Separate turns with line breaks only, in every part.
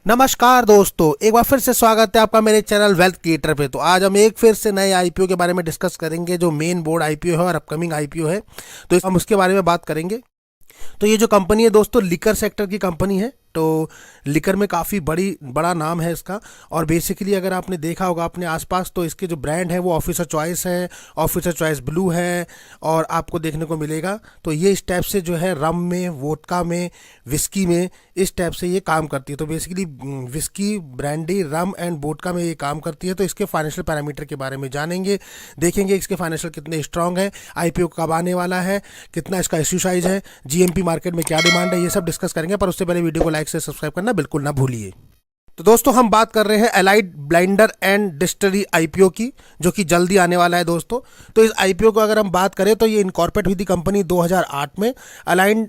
नमस्कार दोस्तों, एक बार फिर से स्वागत है आपका मेरे चैनल वेल्थ क्रिएटर पे। तो आज हम एक फिर से नए आईपीओ के बारे में डिस्कस करेंगे जो मेन बोर्ड आईपीओ है और अपकमिंग आईपीओ है। तो हम उसके बारे में बात करेंगे। तो ये जो कंपनी है दोस्तों, लिकर सेक्टर की कंपनी है। तो लिकर में काफ़ी बड़ा नाम है इसका। और बेसिकली अगर आपने देखा होगा अपने आसपास, तो इसके जो ब्रांड है वो ऑफिसर चॉइस है, ऑफिसर चॉइस ब्लू है, और आपको देखने को मिलेगा। तो ये इस टाइप से जो है रम में, वोडका में, विस्की में इस टाइप से ये काम करती है। तो basically whisky, brandy, rum and vodka में ये काम करती है। तो इसके फाइनेंशियल पैरामीटर के बारे में जानेंगे, देखेंगे इसके फाइनेंशियल कितने स्ट्रांग है, आईपीओ कब आने वाला है, कितना इसका इश्यू साइज है, जीएमपी मार्केट में क्या डिमांड है, ये सब डिस्कस करेंगे। पर उससे पहले वीडियो को लाइक से सब्सक्राइब करना बिल्कुल ना भूलिए। तो दोस्तों हम बात कर रहे हैं allied blender and distillery IPO की, जो कि जल्दी आने वाला है दोस्तों। तो इस आईपीओ को अगर हम बात करें तो ये इनकॉर्पोरेट हुई थी कंपनी 2008 में। Allied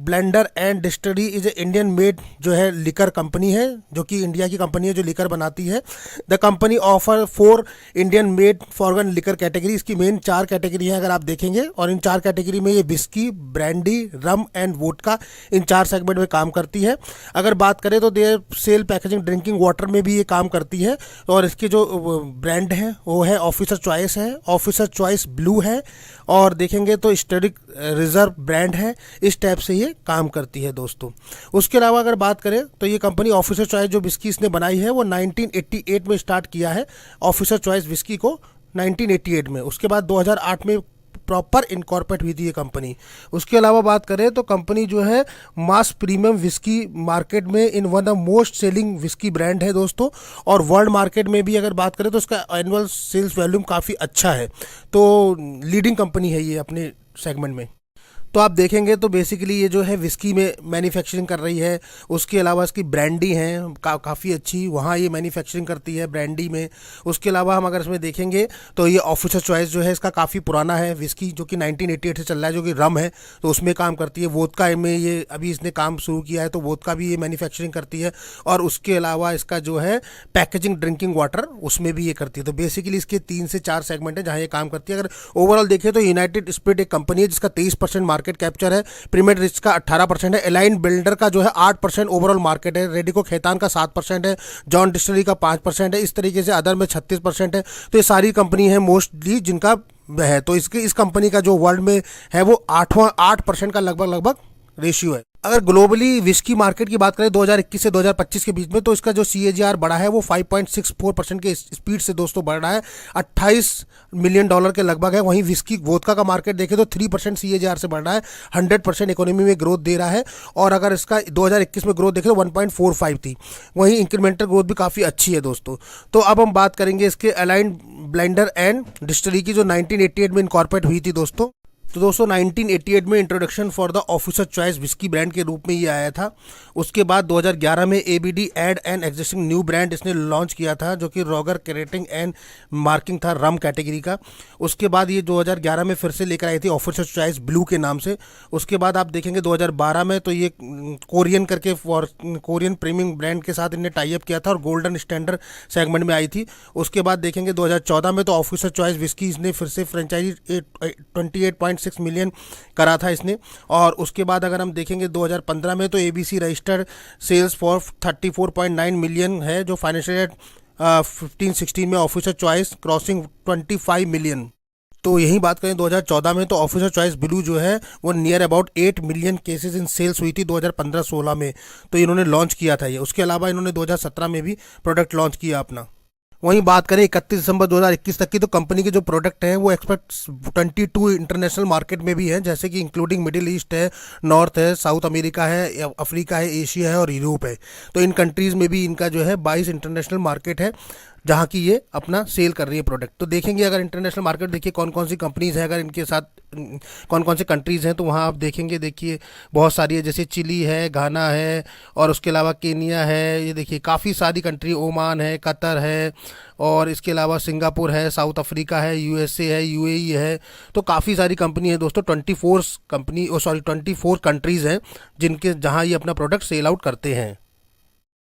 blender and distillery is a Indian made जो है लिकर कंपनी है, जो कि इंडिया की कंपनी है जो लिकर बनाती है। The company offer 4 Indian made foreign liquor category. इसकी मेन 4 कैटेगरी है अगर आप देखेंगे, और इन 4 कैटेगरी में ये whisky, brandy, rum and vodka in 4 segment में काम करती है। अगर बात करें तो देर सेल पैकेजिंग ड्रिंकिंग वाटर में भी ये काम करती है। और इसके जो ब्रांड है वो है ऑफिसर चॉइस है, ऑफिसर चॉइस ब्लू है, और देखेंगे तो स्टेरिक रिजर्व ब्रांड है। इस टाइप से ये काम करती है दोस्तों। उसके अलावा अगर बात करें तो ये कंपनी ऑफिसर चॉइस जो विस्की इसने बनाई है वो 1988 में स्टार्ट किया है, ऑफिसर चॉइस विस्की को 1988 में। उसके बाद 2008 में प्रॉपर इनकॉर्पोरेट हुई थी ये कंपनी। उसके अलावा बात करें तो कंपनी जो है मास प्रीमियम विस्की मार्केट में in one of most selling whisky brand है दोस्तों। और वर्ल्ड मार्केट में भी अगर बात करें तो इसका एनुअल सेल्स वॉल्यूम काफ़ी अच्छा है। तो लीडिंग कंपनी है ये अपने सेगमेंट में। तो आप देखेंगे तो बेसिकली ये जो है विस्की में मैन्युफैक्चरिंग कर रही है। उसके अलावा इसकी ब्रांडी हैं काफ़ी अच्छी, वहाँ ये मैन्युफैक्चरिंग करती है ब्रांडी में। उसके अलावा हम अगर इसमें देखेंगे तो ये ऑफिसर चॉइस जो है इसका काफ़ी पुराना है विस्की, जो कि 1988 से चल रहा है, जो कि रम है तो उसमें काम करती है। वोदका में ये अभी इसने काम शुरू किया है, तो वोदका भी ये मैन्युफैक्चरिंग करती है। और उसके अलावा इसका जो है पैकेजिंग ड्रिंकिंग वाटर उसमें भी ये करती है। तो बेसिकली इसके 3 से 4 सेगमेंट है जहाँ ये काम करती है। अगर ओवरऑल देखें तो यूनाइटेड स्पिरिट एक कंपनी है जिसका 23% मार्केट कैप्चर है, प्रीमियर रिच का 18% है, अलाइन बिल्डर का जो है 8% ओवरऑल मार्केट है, रेडिको खैतान का 7% है, जॉन डिस्टिलरी का 5% है। इस तरीके से अदर में 36% है। तो ये सारी कंपनी है मोस्टली जिनका है। तो इसके इस कंपनी का जो वर्ल्ड में है वो 8% का लगभग रेशियो है। अगर ग्लोबली विस्की मार्केट की बात करें 2021 से 2025 के बीच में, तो इसका जो CAGR बढ़ा है वो 5.64% के स्पीड से दोस्तों बढ़ रहा है, $28 मिलियन के लगभग है। वहीं विस्की वोदका का मार्केट देखें तो 3% CAGR से बढ़ रहा है, 100% इकोनॉमी में ग्रोथ दे रहा है। और अगर इसका 2021 में ग्रोथ देखें तो 1.45 थी। वहीं इंक्रीमेंटल ग्रोथ भी काफ़ी अच्छी है दोस्तों। तो अब हम बात करेंगे इसके अलाइन ब्लेंडर एंड डिस्टिलरी की, जो 1988 में इनकॉर्पोरेट हुई थी दोस्तों। तो दोस्तों 1988 में introduction for the officer choice whisky brand के रूप में ये आया था। उसके बाद 2011 में ABD add and existing new brand इसने लॉन्च किया था, जो कि रॉगर क्रेटिंग एंड मार्किंग था रम कैटेगरी का। उसके बाद ये 2011 में फिर से लेकर आई थी ऑफिसर चॉइस ब्लू के नाम से। उसके बाद आप देखेंगे 2012 में तो ये कोरियन करके कोरियन प्रीमियम ब्रांड के साथ इन्हें टाई अप किया था और गोल्डन स्टैंडर्ड सेगमेंट में आई थी। उसके बाद देखेंगे 2014 में तो ऑफिसर चॉइस विस्की इसने फिर से फ्रेंचाइजी 28.6 मिलियन करा था इसने। और उसके बाद अगर हम देखेंगे 2015 में तो ABC registered sales for 34.9 million है, जो फाइनेंशियल 15-16 में ऑफिसर चॉइस क्रॉसिंग 25 मिलियन। तो यही बात करें 2014 में तो ऑफिसर चॉइस ब्लू जो है वो near about 8 million cases in sales हुई थी 2015-16 में। तो इन्होंने लॉन्च किया था ये। उसके अलावा इन्होंने 2017 में भी प्रोडक्ट लॉन्च किया अपना। वहीं बात करें 31 दिसंबर 2021 तक की, तो कंपनी के जो प्रोडक्ट हैं वो एक्सपेक्ट 22 इंटरनेशनल मार्केट में भी हैं, जैसे कि इंक्लूडिंग मिडिल ईस्ट है, नॉर्थ है, साउथ अमेरिका है, अफ्रीका है, एशिया है और यूरोप है। तो इन कंट्रीज़ में भी इनका जो है 22 इंटरनेशनल मार्केट है जहाँ की ये अपना सेल कर रही है प्रोडक्ट। तो देखेंगे अगर इंटरनेशनल मार्केट देखिए कौन कौन सी कंपनीज़ है, अगर इनके साथ कौन कौन से कंट्रीज़ हैं, तो वहाँ आप देखेंगे देखिए बहुत सारी है, जैसे चिली है, घाना है, और उसके अलावा केनिया है। ये देखिए काफ़ी सारी कंट्री, ओमान है, कतर है, और इसके अलावा सिंगापुर है, साउथ अफ्रीका है, USA है, UAE है। तो काफ़ी सारी कंपनी है दोस्तों। 24 कंट्रीज़ हैं जिनके जहाँ ये अपना प्रोडक्ट सेल आउट करते हैं।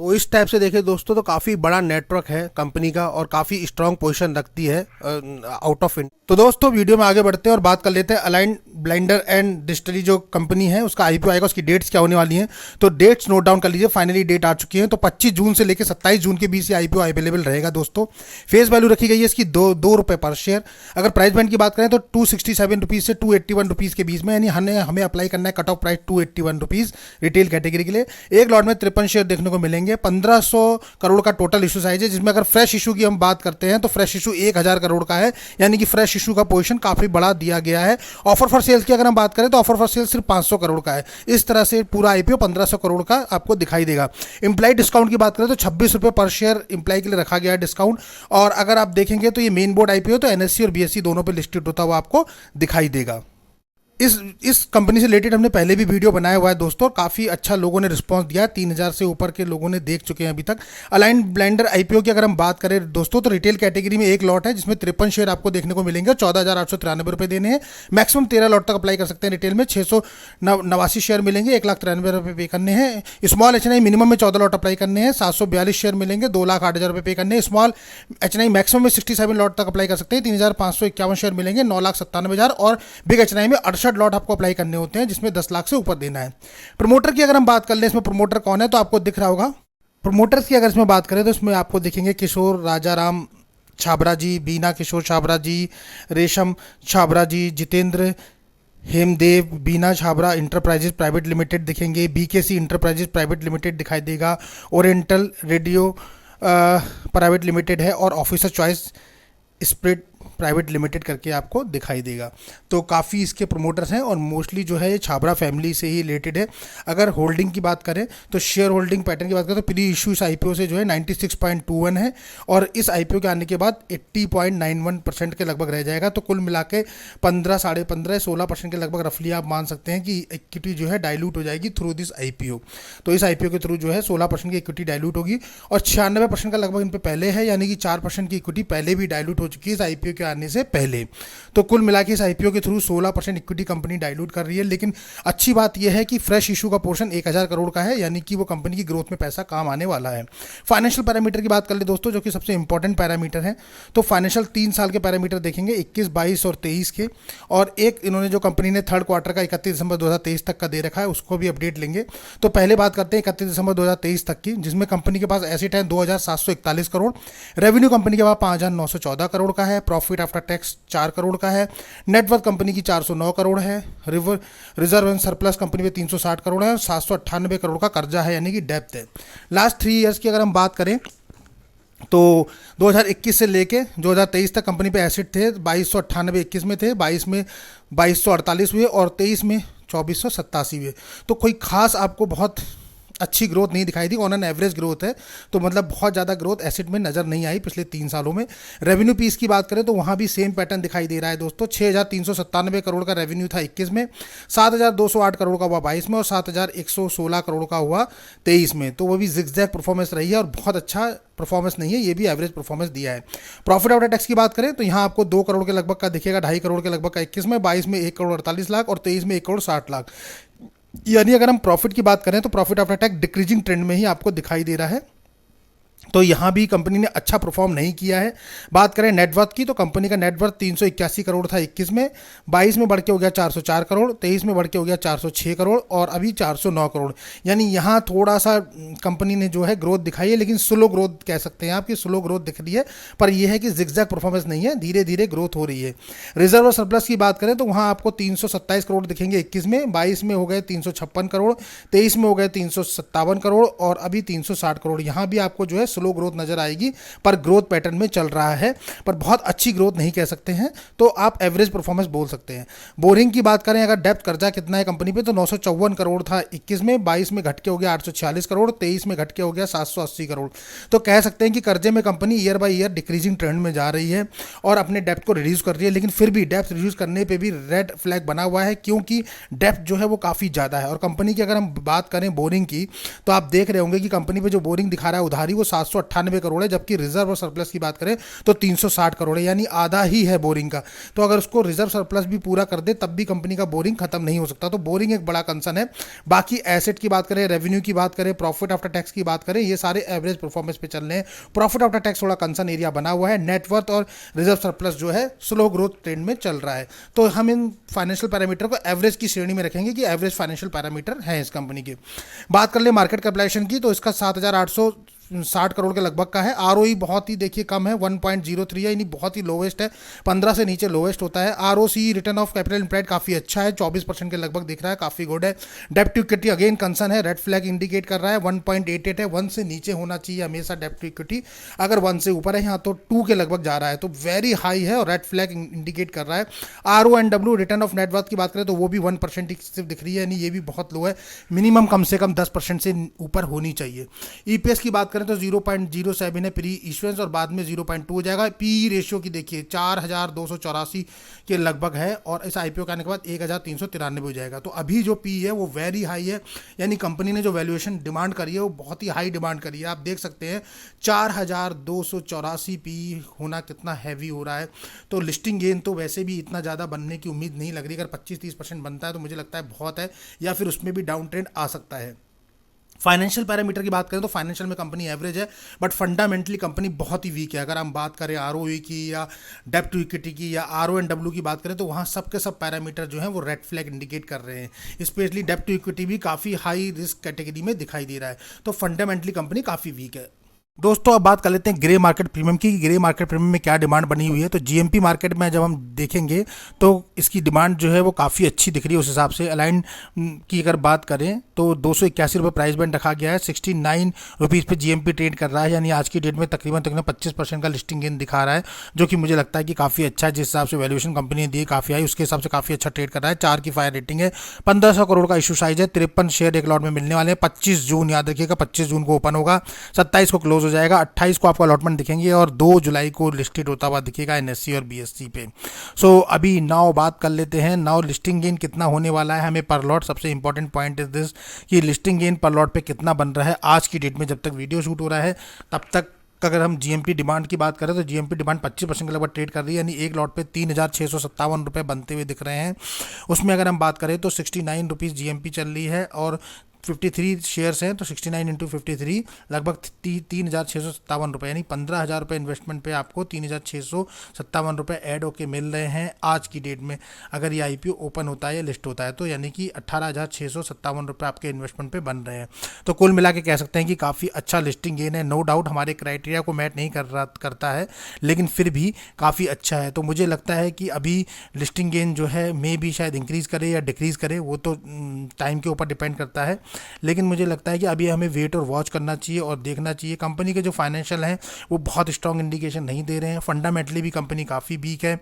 तो इस टाइप से देखें दोस्तों तो काफ़ी बड़ा नेटवर्क है कंपनी का और काफ़ी स्ट्रांग पोजीशन रखती है आउट ऑफ इंडिया। तो दोस्तों वीडियो में आगे बढ़ते हैं और बात कर लेते हैं अलाइन ब्लेंडर एंड डिस्टिलरी जो कंपनी है उसका आईपीओ आएगा, उसकी डेट्स क्या होने वाली हैं। तो डेट्स नोट डाउन कर लीजिए, फाइनली डेट आ चुकी है। तो 25 जून से लेकर 27 जून के बीच ये आईपीओ अवेलेबल रहेगा दोस्तों। फेस वैल्यू रखी गई है इसकी दो रुपये पर शेयर। अगर प्राइस बैंड की बात करें तो 267 रुपीज़ से 281 रुपीज़ के बीच में, यानी हमें अप्लाई करना है cut off price 281 rupees retail category के लिए। एक लॉट में 53 शेयर देखने को मिलेंगे। 1500 करोड़ का टोटल इशू साइज है, जिसमें अगर फ्रेश इशू की हम बात करते हैं तो फ्रेश इशू 1000 करोड़ का है, यानी कि फ्रेश इशू का पोजीशन काफी बड़ा दिया गया है। ऑफर फॉर सेल्स की अगर हम बात करें तो ऑफर फॉर सेल्स सिर्फ 500 करोड़ का है। इस तरह से पूरा आईपीओ 1500 करोड़ का आपको दिखाई देगा। इंप्लाई डिस्काउंट की बात करें तो 26 रुपये पर शेयर इंप्लाई के लिए रखा गया है डिस्काउंट। और अगर आप देखेंगे तो ये मेन बोर्ड आईपीओ तो एनएससी और बीएससी दोनों पे लिस्टेड होता हुआ आपको दिखाई देगा। इस कंपनी से रिलेटेड हमने पहले भी वीडियो बनाया हुआ है दोस्तों, काफ़ी अच्छा लोगों ने रिस्पांस दिया है। 3000 से ऊपर के लोगों ने देख चुके हैं अभी तक। अलाइन ब्लेंडर आईपीओ की अगर हम बात करें दोस्तों तो रिटेल कैटेगरी में एक लॉट है जिसमें 53 शेयर आपको देखने को मिलेंगे। 14,893 रुपये देने हैं। मैक्सिमम 13 लॉट तक अप्लाई कर सकते हैं। रिटेल में 689 शेयर मिलेंगे, 1,93,000 रुपये पे करने हैं। स्मॉल एचएनआई मिनिमम में 14 लॉट अप्लाई करने हैं, 742 शेयर मिलेंगे, 2,08,000 रुपये पे करने हैं। स्मॉल एचएनआई मैक्सिमम में 67 लॉट तक अप्लाई कर सकते हैं, 3,551 शेयर मिलेंगे, 9,97,000। और बिग एचएनआई में 68 लॉट आपको अप्लाई करने होते हैं जिसमें 10 लाख से ऊपर देना है। प्रमोटर की अगर हम बात कर ले, इसमें प्रमोटर कौन है तो आपको दिख रहा होगा। प्रमोटर्स की अगर इसमें बात करें तो इसमें आपको दिखेंगे किशोर राजाराम छाबरा जी, बीना किशोर छाबरा जी, रेशम छाबरा जी, जितेंद्र हेमदेव, बीना छाबरा इंटरप्राइजेज प्राइवेट लिमिटेड दिखेंगे, बीकेसी इंटरप्राइजेज प्राइवेट लिमिटेड दिखाई देगा, ओरिएंटल रेडियो प्राइवेट लिमिटेड है और officer choice spirit private limited करके आपको दिखाई देगा। तो काफ़ी इसके प्रमोटर्स हैं और मोस्टली जो है ये छाबरा फैमिली से ही रिलेटेड है। अगर होल्डिंग की बात करें तो शेयर होल्डिंग पैटर्न की बात करें तो प्री इशू इस आईपीओ से जो है 96.21 है और इस आईपीओ के आने के बाद 80.91% के लगभग रह जाएगा। तो कुल मिला के 15, 15.5, 16% के लगभग रफली आप मान सकते हैं कि इक्विटी जो है डाइल्यूट हो जाएगी थ्रू दिस आईपीओ। तो इस आईपीओ के थ्रू जो है 16% की इक्विटी डाइल्यूट होगी और 96% का लगभग इन पर पहले है, यानी कि 4% की इक्विटी पहले भी डाइल्यूट हो चुकी है इस आईपीओ के आने से पहले। तो कुल मिला के इस आईपीओ के थ्रू 16% इक्विटी कंपनी डाइल्यूट कर रही है। लेकिन अच्छी बात यह है कि फ्रेश इशू का पोर्शन 1000 करोड़ का है, यानी कि वो कंपनी की ग्रोथ में पैसा काम आने वाला है। फाइनेंशियल पैरामीटर की बात कर ले दोस्तों, जो कि सबसे इंपॉर्टेंट पैरामीटर है। तो फाइनेंशियल 3 साल के पैरामीटर देखेंगे, 21, 22 और 23 के। और एक इन्होंने जो कंपनी ने थर्ड क्वार्टर का 31 दिसंबर 2023 तक का दे रखा है उसको भी अपडेट लेंगे। तो पहले बात करते हैं 31 दिसंबर 2023 तक की, जिसमें कंपनी के पास एसेट है 2741 करोड़, रेवेन्यू कंपनी के पास 5914 करोड़ का है, प्रॉफिट आफ्टर टैक्स 4 करोड़ का है, नेटवर्थ कंपनी की 409 करोड़ है, रिजर्व एंड सरप्लस कंपनी में 360 करोड़ है, 798 करोड़ का कर्जा है, यानी कि डेप्थ है। लास्ट 3 ईयर्स की अगर हम बात करें तो 2021 से लेके 2023 तक कंपनी पे एसेट थे 2298 21 में थे, 22 में 2248 हुए और 23 में 2487 हुए। तो कोई खास आपको बहुत अच्छी ग्रोथ नहीं दिखाई दी, ऑन एन एवरेज ग्रोथ है। तो मतलब बहुत ज़्यादा ग्रोथ एसेट में नज़र नहीं आई पिछले 3 सालों में। रेवेन्यू पीस की बात करें तो वहाँ भी सेम पैटर्न दिखाई दे रहा है दोस्तों। 6397 करोड़ का रेवेन्यू था 21 में, 7208 करोड़ का हुआ 22 में और 7116 करोड़ का हुआ 23 में। तो वो भी जिगजैग परफॉर्मेंस रही है और बहुत अच्छा परफॉर्मेंस नहीं है, ये भी एवरेज परफॉर्मेंस दिया है। प्रॉफिट आफ्टर टैक्स की बात करें तो यहाँ आपको 2 करोड़ के लगभग का दिखेगा, 2.5 करोड़ के लगभग का 21 में, 22 में 1 करोड़ 48 लाख और 23 में 1 करोड़ 60 लाख। यानी अगर हम प्रॉफिट की बात करें तो profit after tax decreasing trend में ही आपको दिखाई दे रहा है। तो यहाँ भी कंपनी ने अच्छा परफॉर्म नहीं किया है। बात करें नेटवर्थ की तो कंपनी का नेटवर्थ 381 करोड़ था 21 में, 22 में बढ़ के हो गया 404 करोड़, 23 में बढ़ के हो गया 406 करोड़ और अभी 409 करोड़। यानी यहाँ थोड़ा सा कंपनी ने जो है ग्रोथ दिखाई है, लेकिन स्लो ग्रोथ कह सकते हैं आपकी, स्लो ग्रोथ दिख रही है। पर यह है कि जिगजैग परफॉर्मेंस नहीं है, धीरे धीरे ग्रोथ हो रही है। रिजर्व और सरप्लस की बात करें तो वहाँ आपको 327 करोड़ दिखेंगे 21 में, 22 में हो गए 356 करोड़, 23 में हो गए 357 करोड़ और अभी 360 करोड़। यहाँ भी आपको जो है स्लो ग्रोथ नजर आएगी, पर ग्रोथ पैटर्न में चल रहा है, पर बहुत अच्छी ग्रोथ नहीं कह सकते हैं। तो आप एवरेज परफॉर्मेंस बोल सकते हैं। बोरिंग की बात करें, अगर डेप्थ कर्जा कितना है कंपनी पे तो 954 करोड़ था 21 में, 22 में घट के हो गया 846 करोड़, 23 में घट के हो गया 780 करोड़। तो कह सकते हैं कि कर्जे में company year by year decreasing trend में जा रही है और अपने डेप्थ को रिड्यूस कर रही है। लेकिन फिर भी डेप्थ रिड्यूस करने पर भी रेड फ्लैग बना हुआ है, क्योंकि डेप्थ जो है वो काफ़ी ज़्यादा है। और कंपनी की अगर हम बात करें बोरिंग की तो आप देख रहे होंगे कि कंपनी पे जो बोरिंग दिखा रहा है उधारी वो 798 करोड़ है, जबकि रिजर्व और सरप्लस की बात करें तो 360 करोड़ है, यानी आधा ही है बोरिंग का। तो अगर उसको रिजर्व सरप्लस भी पूरा कर दे तब भी कंपनी का बोरिंग खत्म नहीं हो सकता। तो बोरिंग एक बड़ा कंसर्न है। बाकी एसेट की बात करें, रेवेन्यू की बात करें, प्रॉफिट आफ्टर टैक्स की बात करें, ये सारे एवरेज परफॉर्मेंस पे चल रहे हैं। प्रॉफिट आफ्टर टैक्स थोड़ा कंसर्न एरिया बना हुआ है। नेटवर्थ और रिजर्व सरप्लस जो है स्लो ग्रोथ ट्रेंड में चल रहा है। तो हम इन फाइनेंशियल पैरामीटर को एवरेज की श्रेणी में रखेंगे कि एवरेज फाइनेंशियल पैरामीटर है इस कंपनी के। बात कर ले मार्केट कैपिटलाइजेशन की, तो इसका 7,860 करोड़ के लगभग का है। आरओई बहुत ही देखिए कम है, 1.03 है, यानी बहुत ही लोवेस्ट है, 15 से नीचे लोवेस्ट होता है। ROC return of capital employed काफ़ी अच्छा है, 24% के लगभग दिख रहा है, काफ़ी गुड है। डेप्ट टू इक्विटी अगेन कंसर्न है, रेड फ्लैग इंडिकेट कर रहा है, 1.88 है, 1 से नीचे होना चाहिए हमेशा डेप्ट टू इक्विटी। अगर 1 से ऊपर है यहाँ तो 2 के लगभग जा रहा है, तो वेरी हाई है और रेड फ्लैग इंडिकेट कर रहा है। RONW रिटर्न ऑफ नेटवर्थ की बात करें तो वो भी 1% सिर्फ दिख रही है, यानी ये भी बहुत लो है, मिनिमम कम से कम 10% से ऊपर होनी चाहिए। ईपीएस की बात करें तो 0.07 है प्री इश्यूएंस और बाद में 0.2 हो जाएगा। पी रेशियो की देखिए 4,284 के लगभग है और इस आईपीओ के आने के बाद 1,393 हो जाएगा। तो अभी जो पी है वो वेरी हाई है, यानी कंपनी ने जो वैल्यूएशन डिमांड करी है वो बहुत ही हाई डिमांड करी है। आप देख सकते हैं 4,284 पी होना कितना हैवी हो रहा है। तो लिस्टिंग गेन तो वैसे भी इतना ज़्यादा बनने की उम्मीद नहीं लग रही। अगर 25-30% बनता है तो मुझे लगता है बहुत है, या फिर उसमें भी डाउन ट्रेंड आ सकता है। फाइनेंशियल पैरामीटर की बात करें तो फाइनेंशियल में कंपनी एवरेज है, बट फंडामेंटली कंपनी बहुत ही वीक है। अगर हम बात करें आरओई की या डेप्ट टू इक्विटी की या RONW की बात करें तो वहाँ सब के सब पैरामीटर जो हैं वो रेड फ्लैग इंडिकेट कर रहे हैं। स्पेशली डेप्ट टू इक्विटी भी काफ़ी हाई रिस्क कैटेगरी में दिखाई दे रहा है। तो फंडामेंटली कंपनी काफ़ी वीक है। दोस्तों अब बात कर लेते हैं ग्रे मार्केट प्रीमियम की। ग्रे मार्केट प्रीमियम में क्या डिमांड बनी हुई है। तो जीएमपी मार्केट में जब हम देखेंगे तो इसकी डिमांड जो है वो काफ़ी अच्छी दिख रही है। उस हिसाब से अलाइन की अगर बात करें तो 281 रुपये प्राइस बैंड रखा गया है, 69 रुपीज़ पे जीएमपी ट्रेड कर रहा है, यानी आज की डेट में तकरीबन 25% का लिस्टिंग गेन दिखा रहा है, जो कि मुझे लगता है कि काफ़ी अच्छा है। जिस हिसाब से वैल्यूएशन कंपनी ने दी काफ़ी आई, उसके हिसाब से काफ़ी अच्छा ट्रेड कर रहा है। 4 की फायर रेटिंग है, 1500 करोड़ का इशू साइज है, 53 शेयर एक लॉट में मिलने वाले हैं। 25 जून याद रखिएगा, 25 जून को ओपन होगा, 27 को क्लोज हो जाएगा, 28 को आपको अलॉटमेंट दिखेंगे और 2 जुलाई को लिस्टेड होता हुआ दिखेगा NSE और BSE पे। सो अभी नाउ बात कर लेते हैं, नाउ लिस्टिंग गेन कितना होने वाला है हमें पर लॉट। सबसे इंपॉर्टेंट पॉइंट इज दिस कि लिस्टिंग गेन पर लॉट पे कितना बन रहा है आज की डेट में। जब तक वीडियो शूट हो रहा है तब तक अगर हम जीएमपी डिमांड की बात करें तो जीएमपी डिमांड 25% के लगभग ट्रेड कर रही है, यानी एक लॉट पे 3,657 रुपये बनते हुए दिख रहे हैं। उसमें अगर हम बात करें तो 69 रुपीज़ जीएमपी चल रही है और 53 शेयर्स हैं, तो 69 इंटू 53 लगभग 3,657 रुपये, यानी 15,000 रुपये इन्वेस्टमेंट पे आपको 3,657 रुपये ऐड होके मिल रहे हैं आज की डेट में। अगर ये आईपीओ ओपन होता है या लिस्ट होता है तो यानी कि 18,657 रुपये आपके इन्वेस्टमेंट पे बन रहे हैं। तो कुल मिला के कह सकते हैं कि काफ़ी अच्छा लिस्टिंग गेन है। नो डाउट हमारे क्राइटेरिया को मैच नहीं करता है, लेकिन फिर भी काफ़ी अच्छा है। तो मुझे लगता है कि अभी लिस्टिंग गेन जो है मे भी शायद इंक्रीज़ करे या डिक्रीज़ करे, वो तो टाइम के ऊपर डिपेंड करता है। लेकिन मुझे लगता है कि अभी हमें वेट और वॉच करना चाहिए और देखना चाहिए। कंपनी के जो फाइनेंशियल हैं वो बहुत स्ट्रॉन्ग इंडिकेशन नहीं दे रहे हैं, फंडामेंटली भी कंपनी काफ़ी वीक है,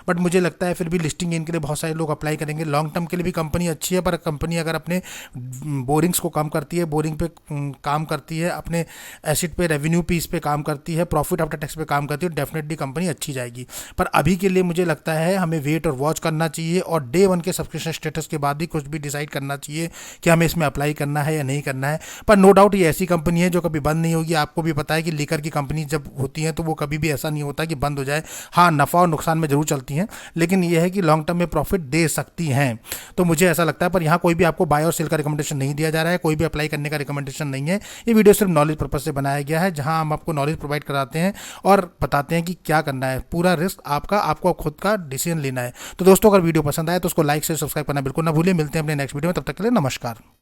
बट मुझे लगता है फिर भी लिस्टिंग गेन के लिए बहुत सारे लोग अप्लाई करेंगे। लॉन्ग टर्म के लिए भी कंपनी अच्छी है, पर कंपनी अगर अपने बोरिंग्स को कम करती है, बोरिंग पे काम करती है, अपने एसिड पे, रेवेन्यू पीस पे काम करती है, प्रॉफिट आफ्टर टैक्स पे काम करती है, डेफिनेटली कंपनी अच्छी जाएगी। पर अभी के लिए मुझे लगता है हमें वेट और वॉच करना चाहिए और डे 1 के सब्सक्रिप्शन स्टेटस के बाद ही कुछ भी डिसाइड करना चाहिए कि हमें इसमें अप्लाई करना है या नहीं करना है। पर नो डाउट ये ऐसी कंपनी है जो कभी बंद नहीं होगी। आपको भी पता है कि लीकर की कंपनी जब होती है तो वो कभी भी ऐसा नहीं होता कि बंद हो जाए। हाँ, नफ़ा और नुकसान में जरूर चलती हैं, लेकिन ये है कि लॉन्ग टर्म में प्रॉफिट दे सकती हैं। तो मुझे ऐसा लगता है, पर यहाँ कोई भी आपको बाय और सेल का रिकमेंडेशन नहीं दिया जा रहा है, कोई भी अप्लाई करने का रिकमेंडेशन नहीं है। ये वीडियो सिर्फ नॉलेज पर्पज से बनाया गया है, जहाँ हम आपको नॉलेज प्रोवाइड कराते हैं और बताते हैं कि क्या करना है। पूरा रिस्क आपका, आपको खुद का डिसीजन लेना है। तो दोस्तों अगर वीडियो पसंद आए तो उसको लाइक से सब्सक्राइब करना बिल्कुल ना भूलिए। मिलते हैं अपने नेक्स्ट वीडियो में, तब तक के लिए नमस्कार।